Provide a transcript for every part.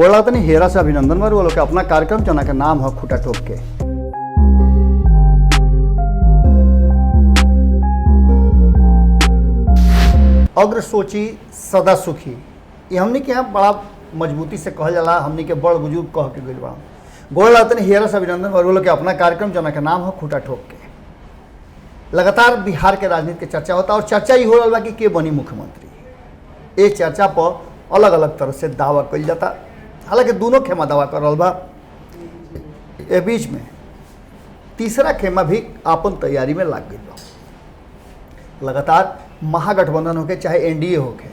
गोला तनी हेरा से अभिनंदन बार वो लोग के अपना कार्यक्रम जना के नाम है खूटा ठोक के। अग्र सोची सदा सुखी, ये हमने के यहाँ बड़ा मजबूती से कहल जाला, हमने के बड़ बुजुर्ग कह के गइल बा। गोला तनी हेरा से अभिनंदन बार वो लोग के अपना कार्यक्रम जना के नाम है खूटा ठोक के। लगातार बिहार के राजनीति के चर्चा होता और चर्चा ही हो रहा बा कि के बनी मुख्यमंत्री। एक चर्चा पर अलग अलग तरह से दावा कल जाता, हालांकि दोनों खेमा दावा कर रहा बा। ए बीच में तीसरा खेमा भी आपन तैयारी में लाग गई बा। लगातार महागठबंधन होके चाहे एनडीए होके,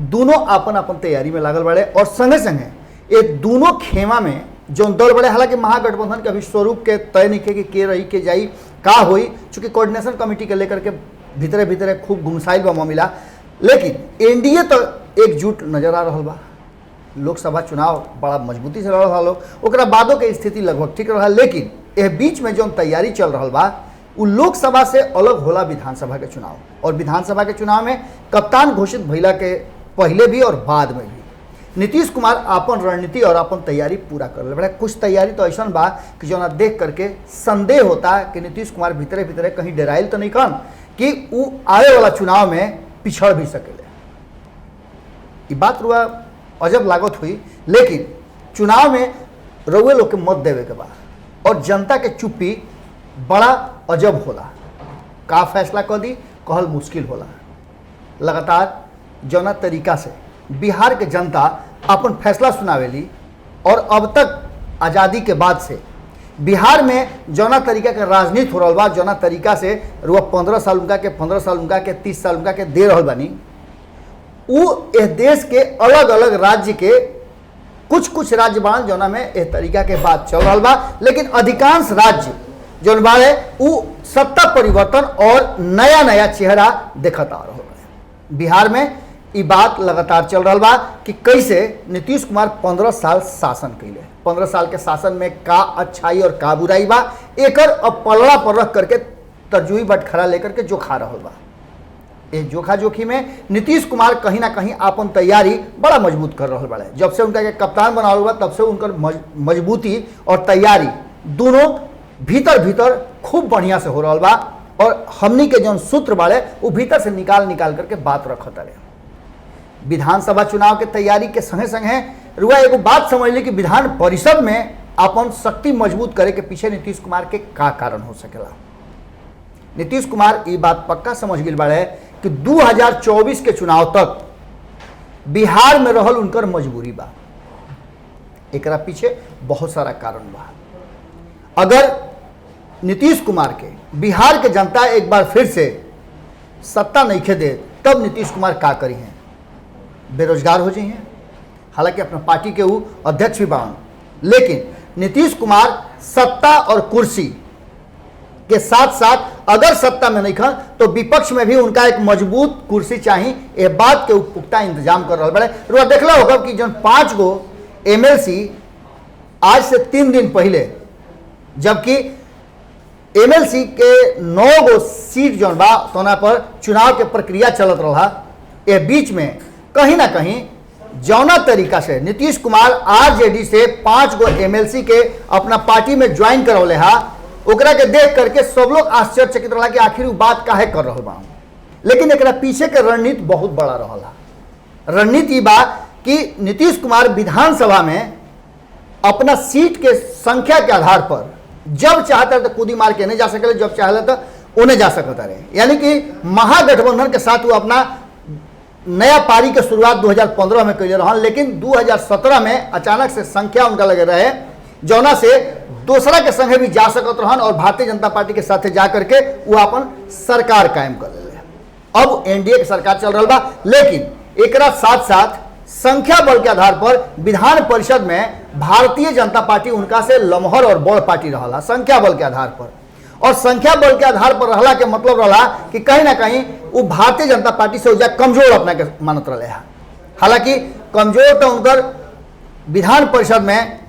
दोनों आपन आपन तैयारी में लागल बड़े और संगे संगे ये दोनों खेमा में जो दल बड़े, हालांकि महागठबंधन के अभी स्वरूप के तय नहीं के रही के जाई का होई, चूंकि कोऑर्डिनेशन कमेटी के लेकर के भीतरे भीतरे खूब घुमसाइल बा मामला, लेकिन एनडीए तो एकजुट नजर आ रहा बा। लोकसभा चुनाव बड़ा मजबूती से लड़ रहा लोग, ओकरा बादों के स्थिति लगभग ठीक रहा, लेकिन यह बीच में जो तैयारी चल रहा बा वो लोकसभा से अलग होला विधानसभा के चुनाव। और विधानसभा के चुनाव में कप्तान घोषित भइला के पहले भी और बाद में भी नीतीश कुमार अपन रणनीति और अपन तैयारी पूरा कर ले बड़े। कुछ तैयारी तो ऐसा बा कि जो ना देख करके संदेह होता है कि नीतीश कुमार भीतरे भीतरे कहीं डेराइल तो नहीं कन कि वो आने वाला चुनाव में पिछड़ भी सकेले। ये बात रुआ अजब लागत हुई, लेकिन चुनाव में रउए लोग के मत देवे के बाद और जनता के चुप्पी बड़ा अजब होला। का फैसला कर दी कहल मुश्किल होला। लगातार जौना तरीका से बिहार के जनता अपन फैसला सुनावेली और अब तक आज़ादी के बाद से बिहार में जौना तरीका के राजनीति हो रहा बा, जौना तरीका से रुआ 15 साल उनका के 15 साल उनका के 30 साल उनका के दे रहा बानी, वो इस देश के अलग अलग राज्य के कुछ राज्य बान जौना में इस तरीका के बात चल रहा बा, लेकिन अधिकांश राज्य जौन बारे वो सत्ता परिवर्तन और नया नया चेहरा देखता आ रहा है। बिहार में ये बात लगातार चल रहा बा कि कैसे नीतीश कुमार 15 साल शासन कैले, 15 साल के शासन में का अच्छाई और का बुराई बा, एकर अब पलड़ा पर रख करके तरजुई बटखरा लेकर के जोखा रहा बा। ये जोखा जोखी में नीतीश कुमार कहीं ना कहीं अपन तैयारी बड़ा मजबूत कर रहा बड़े। जब से उनका के कप्तान बना हुआ तब से उनकर मजबूती और तैयारी दोनों भीतर भीतर खूब बढ़िया से हो रहा बा और हमनी के जो सूत्र बाड़े वो भीतर से निकाल करके बात रखत रहे। विधानसभा चुनाव के तैयारी के संगे संगे रुआ एगो बात समझ ली कि विधान परिषद में अपन शक्ति मजबूत करे के पीछे नीतीश कुमार के का कारण हो सकेला। नीतीश कुमार ये बात पक्का समझ गए बाड़े कि 2024 के चुनाव तक बिहार में रहल उनकर मजबूरी बा। एकरा पीछे बहुत सारा कारण बा। अगर नीतीश कुमार के बिहार के जनता एक बार फिर से सत्ता नहीं खे दे तब नीतीश कुमार का करी हैं, बेरोजगार हो जाइए। हालांकि अपना पार्टी के वो अध्यक्ष भी बावन, लेकिन नीतीश कुमार सत्ता और कुर्सी के साथ साथ अगर सत्ता में नहीं खन तो विपक्ष में भी उनका एक मजबूत कुर्सी चाहिए। ये बात के पुख्ता इंतजाम कर रहा बड़े। रुआ देखला होगा कि जो 5 गो एमएलसी आज से 3 दिन पहले, जबकि एमएलसी के 9 गो सीट जो बा तोना पर चुनाव के प्रक्रिया चलत रहा, ये बीच में कहीं ना कहीं जौना तरीका से नीतीश कुमार आरजेडी से 5 गो एमएलसी के अपना पार्टी में ज्वाइन करौले हा, ओकरा के देख करके सब लोग आश्चर्यचकित रहा कि आखिर वो बात काहे कर रहा बा। लेकिन एकरा पीछे के रणनीति बहुत बड़ा रहा। रणनीति बा कि नीतीश कुमार विधानसभा में अपना सीट के संख्या के आधार पर जब चाहता तो कूदी मार के नहीं जा सके, जब चाहता तो उन्हें जा सकता रहे। यानी कि महागठबंधन के साथ वो अपना नया पारी के शुरुआत 2015 में कैले रहा, लेकिन 2017 में अचानक से संख्या उनका लगे रहे जौना से दूसरा के संगे भी जा सकत रहन और भारतीय जनता पार्टी के साथ जा करके वो अपन सरकार कायम कर ले। अब एनडीए की सरकार चल रहा बा, लेकिन एकरा साथ साथ संख्या बल के आधार पर विधान परिषद में भारतीय जनता पार्टी उनका से लमहर और बड़ पार्टी रहा संख्या बल के आधार पर। और संख्या बल के आधार पर रहला के मतलब रहा कि कहीं ना कहीं वो भारतीय जनता पार्टी से कमजोर अपना के मानत रहे। हालांकि कमजोर तो उनकर विधान परिषद में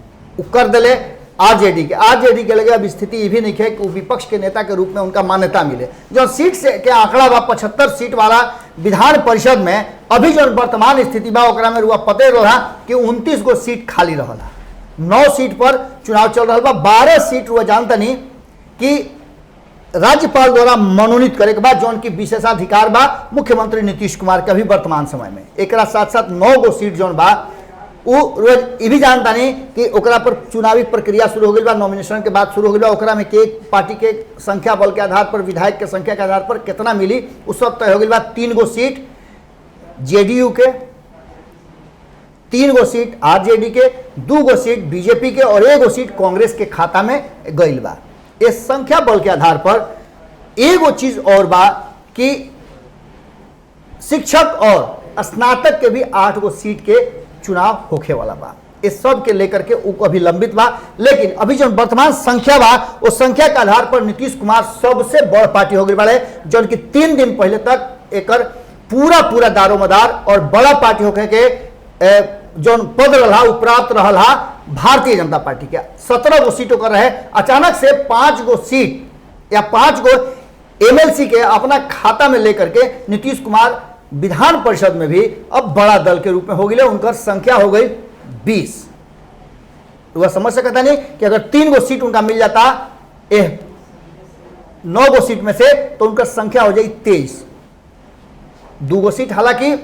कर दिले आरजेडी के लगे। अब स्थिति ये भी नहीं है कि विपक्ष के नेता के रूप में उनका मान्यता मिले। जो सीट से के आंकड़ा बा 75 सीट वाला विधान परिषद में अभी जो वर्तमान स्थिति बा ओकरा में रुआ पते रहा कि 29 गो सीट खाली रहला, 9 सीट पर चुनाव चल रहा बा। 12 सीट रुआ जानता नहीं कि राज्यपाल द्वारा मनोनीत करे के बाद जौन की विशेषाधिकार बा मुख्यमंत्री नीतीश कुमार के अभी वर्तमान समय में। एक साथ साथ 9 गो सीट जौन बा वो रोज ये भी जानता नहीं कि ओकरा पर चुनावी प्रक्रिया शुरू हो गई बा, नॉमिनेशन के बाद शुरू हो गई बा। ओकरा में के पार्टी के संख्या बल के आधार पर, विधायक के संख्या के आधार पर कितना मिली उस सब तय हो गई बा। 3 गो सीट जेडीयू के, 3 गो सीट आरजेडी के, 2 गो सीट बीजेपी के और 1 गो सीट कांग्रेस के खाता में गई बा। इस संख्या बल के आधार पर एगो चीज और बा कि शिक्षक और स्नातक के भी 8 गो सीट के चुनाव होखे वाला बा। इस सब के लेकर के वो अभी लंबित बा, लेकिन अभी जो वर्तमान संख्या बा उस संख्या के आधार पर नीतीश कुमार सबसे बड़ पार्टी हो गई बाड़े, जो कि 3 दिन पहले तक एकर पूरा दारोमदार और बड़ा पार्टी होके के जो पद रहा वो प्राप्त रहा भारतीय जनता पार्टी के। 17 गो सीटों का रहे, अचानक से 5 गो सीट या 5 गो एमएलसी के अपना खाता में लेकर के नीतीश कुमार विधान परिषद में भी अब बड़ा दल के रूप में हो गए। उनका संख्या हो गई 20। वह समझ सकता नहीं कि अगर 3 गो सीट उनका मिल जाता 9 गो सीट में से तो उनका संख्या हो जाए 23। 2 गो सीट हालांकि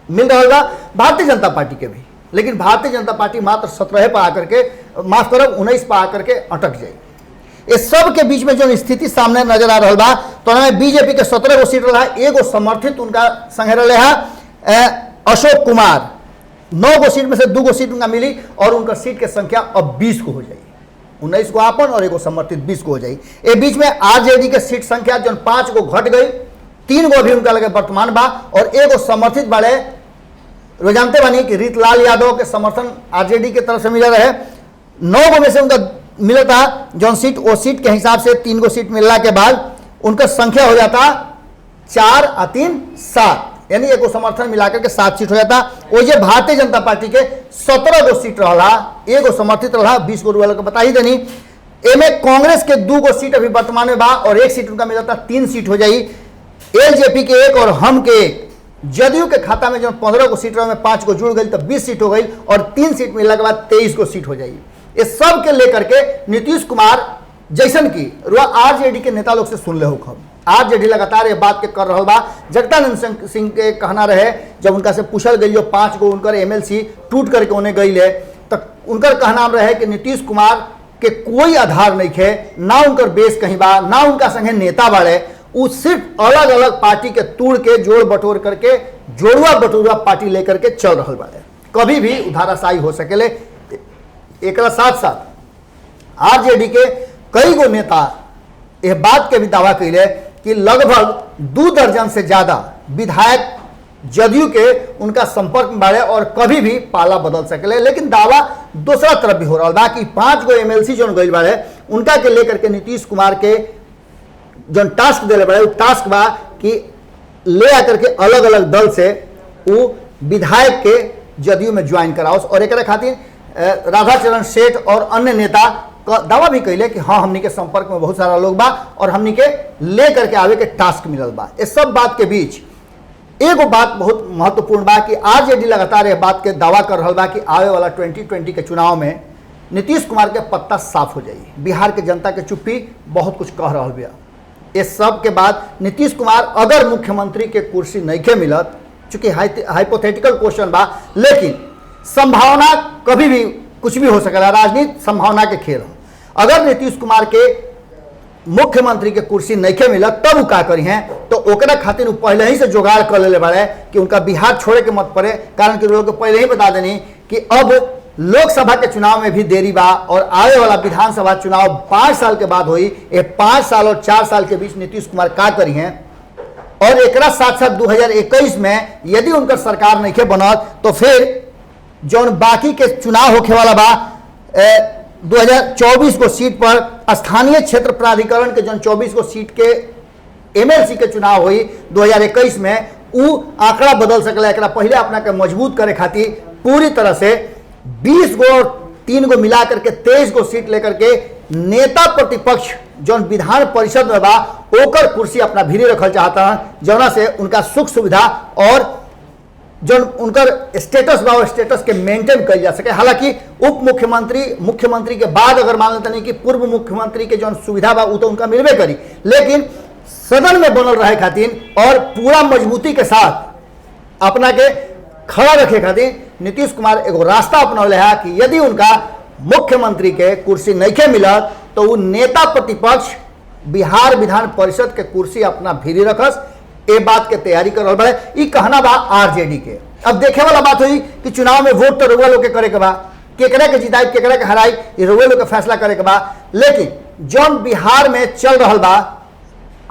मिल रहा होगा भारतीय जनता पार्टी के भी, लेकिन भारतीय जनता पार्टी मात्र 17 पर आकर के, माफ करब 19 पर आकर के अटक जाए। इस सब के बीच में जो स्थिति सामने नजर आ रहा बा तो हमें बीजेपी के 17 गो सीट रहा, 1 गो समर्थित उनका संग रहा अशोक कुमार। 9 गो सीट में से 2 गो सीट उनका मिली और उनका सीट की संख्या अब 20 को हो जाएगी। 19 को आपन और 1 गो समर्थित 20 को हो जाएगी। ए बीच में आरजेडी के सीट संख्या जो 5 गो घट गई, 3 गो अभी उनका लगे वर्तमान बा और 1 गो समर्थित बाड़े। वो जानते बानी कि रीतलाल यादव के समर्थन आरजेडी के तरफ से मिला रहे। 9 गो में से उनका मिला था जौन सीट, वो सीट के हिसाब से 3 गो सीट मिलने के बाद उनका संख्या हो जाता 4 और 3 7, यानी 1 गो समर्थन मिलाकर के 7 सीट हो जाता। वो ये भारतीय जनता पार्टी के 17 गो सीट रहा, 1 गो समर्थित रहा, 20 गो वालों को बता ही देनी। एमे कांग्रेस के 2 गो सीट अभी वर्तमान में बा और 1 सीट उनका मिला था, 3 सीट हो जाई। एलजेपी के 1 और हम के 1। जदयू के खाता में जो 15 को सीट रहा में 5 को जुड़ गई तो 20 सीट हो गई और 3 सीट मिलने के बाद 23 को सीट हो जाएगी। इस सब के लेकर के नीतीश कुमार जैसन की आरजेडी के नेता लोग से सुन ले हो खब, आरजेडी लगातार ये बात के कर रहा बा। जगदानंद सिंह के कहना रहे, जब उनका से पूछल गई जो 5 गो उनकर एमएलसी टूट करके उन्हें गई ले, तो उनकर कहना रहे कि नीतीश कुमार के कोई आधार नहीं है, ना उनकर बेस कहीं बा, ना उनका संगे नेता बाड़े। वो सिर्फ अलग अलग पार्टी के तोड़ के जोड़ बटोर करके जोड़ुआ बटोरुआ पार्टी लेकर के चल रहा बाड़े, कभी भी उधाराशाही हो सकेले। एक साथ साथ आरजेडी के कई गो नेता यह बात के भी दावा कैले कि लगभग 2 दर्जन से ज्यादा विधायक जदयू के उनका संपर्क में बाड़े और कभी भी पाला बदल सकेले। लेकिन दावा दूसरा तरफ भी हो रहा बा कि 5 गो एमएलसी जो गई बाड़े उनका के लेकर के नीतीश कुमार के जो टास्क दिले बड़े, वो टास्क बा कि ले आकर के अलग अलग दल से वो विधायक के जदयू में ज्वाइन कराओ। और एक खातिर राधाचरण सेठ और अन्य नेता का दावा भी कैले कि हाँ हमनी के संपर्क में बहुत सारा लोग बा और हमनी के ले करके आवे के टास्क मिलल बा। इस सब बात के बीच एगो बात बहुत महत्वपूर्ण बा कि आरजेडी लगातार यह बात के दावा कर रहा बा कि आवे वाला 2020 के चुनाव में नीतीश कुमार के पत्ता साफ हो जाई। बिहार के जनता के चुप्पी बहुत कुछ कह रहा बिया। इस सब के बाद नीतीश कुमार अगर मुख्यमंत्री के कुर्सी नहीं के मिलत, चूंकि हाइपोथेटिकल क्वेश्चन बा, लेकिन संभावना कभी भी कुछ भी हो सकेला, राजनीति संभावना के खेल है। अगर नीतीश कुमार के मुख्यमंत्री के कुर्सी नहीं के मिलत तब वो का करी हैं, तो ओकरा खातिर पहले ही से जुगाड़ कर ले बाड़े कि उनका बिहार छोड़े के मत पड़े। कारण कि लोग पहले ही बता देनी कि अब लोकसभा के चुनाव में भी देरी बा और आने वाला विधानसभा चुनाव 5 साल के बाद हुई। ये 5 साल और 4 साल के बीच नीतीश कुमार का करी हैं और एक साथ साथ 2021 में यदि उनका सरकार नहीं के बनत तो फिर जो बाकी के चुनाव होके वाला बा 2024 को सीट पर स्थानीय क्षेत्र प्राधिकरण के जो 24 को सीट के एमएलसी के चुनाव हुई 2021 में, वो आंकड़ा बदल सकला। एक पहले अपना के मजबूत करे खातिर पूरी तरह से 20 गो और 3 गो मिला करके 23 गो सीट लेकर के नेता प्रतिपक्ष जो विधान परिषद में बा ओकर कुर्सी अपना भीरी रखल चाहता है, जौना से उनका सुख सुविधा और जो उनकर स्टेटस बा स्टेटस के मेंटेन कल जा सके। हालांकि उप मुख्यमंत्री मुख्यमंत्री के बाद अगर मान लेते नहीं कि पूर्व मुख्यमंत्री के जो सुविधा बा वो तो उनका मिलबे करी, लेकिन सदन में बनल रहे खातिर और पूरा मजबूती के साथ अपना के खड़ा रखे खातिर नीतीश कुमार एगो रास्ता अपनौले है कि यदि उनका मुख्यमंत्री के कुर्सी नहीं मिलत तो वो नेता प्रतिपक्ष बिहार विधान परिषद के कुर्सी अपना भीरी रखस। ए बात के तैयारी कर रहा है। ये कहना बा आरजेडी के। अब देखे वाला बात हुई कि चुनाव में वोट तो रउआ लोग के करे के बा, केकरा के जिताई केकरा के हराई ये रउआ लोग के फैसला करे के बा। लेकिन जौन बिहार में चल रहा बा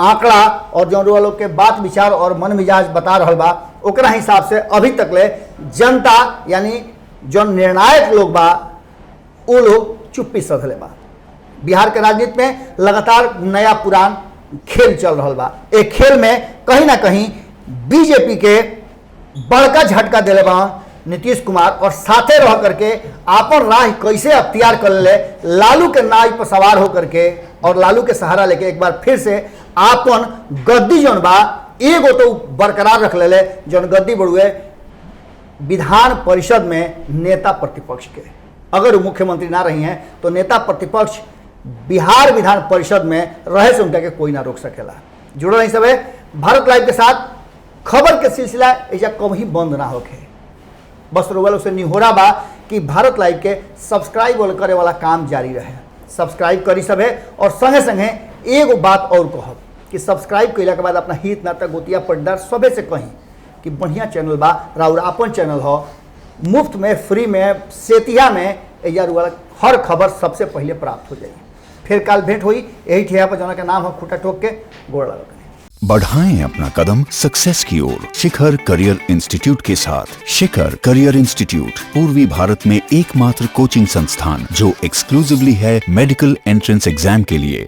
आंकड़ा और जौन रउआ लोग के बात विचार और मन मिजाज बता रहा बा, ओकरा हिसाब से अभी तक ले जनता यानी जौन निर्णायक लोग बा वो लोग चुप्पी सधले बा। बिहार के राजनीति में लगातार नया पुरान खेल चल रहा बा। एक खेल में कहीं ना कहीं बीजेपी के बड़का झटका दिले बा नीतीश कुमार और साथे रह करके आपन राह कैसे अख्तियार कर ले, लालू के नाव पर सवार होकर के और लालू के सहारा लेके एक बार फिर से आपन गद्दी जौन बा एगो तो बरकरार रख ले जौन गद्दी बढ़ुए विधान परिषद में नेता प्रतिपक्ष के। अगर वो मुख्यमंत्री ना रही हैं तो नेता प्रतिपक्ष बिहार विधान परिषद में रहे से उनका के कोई ना रोक सकेला। जुड़ल नहीं सब भारत लाइव के साथ। खबर के सिलसिला ऐसा कभी बंद ना होके, बस रोगल से निहोरा बा कि भारत लाइव के सब्सक्राइब करे वाला काम जारी रहे। सब्सक्राइब करी सबे और संगे संगे एगो बात और कहब कि सब्सक्राइब कैला के बाद अपना हित नाता गोतिया पट्टादार सबे से कहीं कि बढ़िया चैनल बा, राउर आपन चैनल हो, मुफ्त में फ्री में सेतिया में वाला हर खबर सबसे पहले प्राप्त हो जाएगी। फिर काल भेंट हुई यही ठिया पर जना का नाम है खूटा ठोक के गोड़ लगा। बढ़ाएं अपना कदम सक्सेस की ओर शिखर करियर इंस्टीट्यूट के साथ। शिखर करियर इंस्टीट्यूट पूर्वी भारत में एकमात्र कोचिंग संस्थान जो एक्सक्लूसिवली है मेडिकल एंट्रेंस एग्जाम के लिए।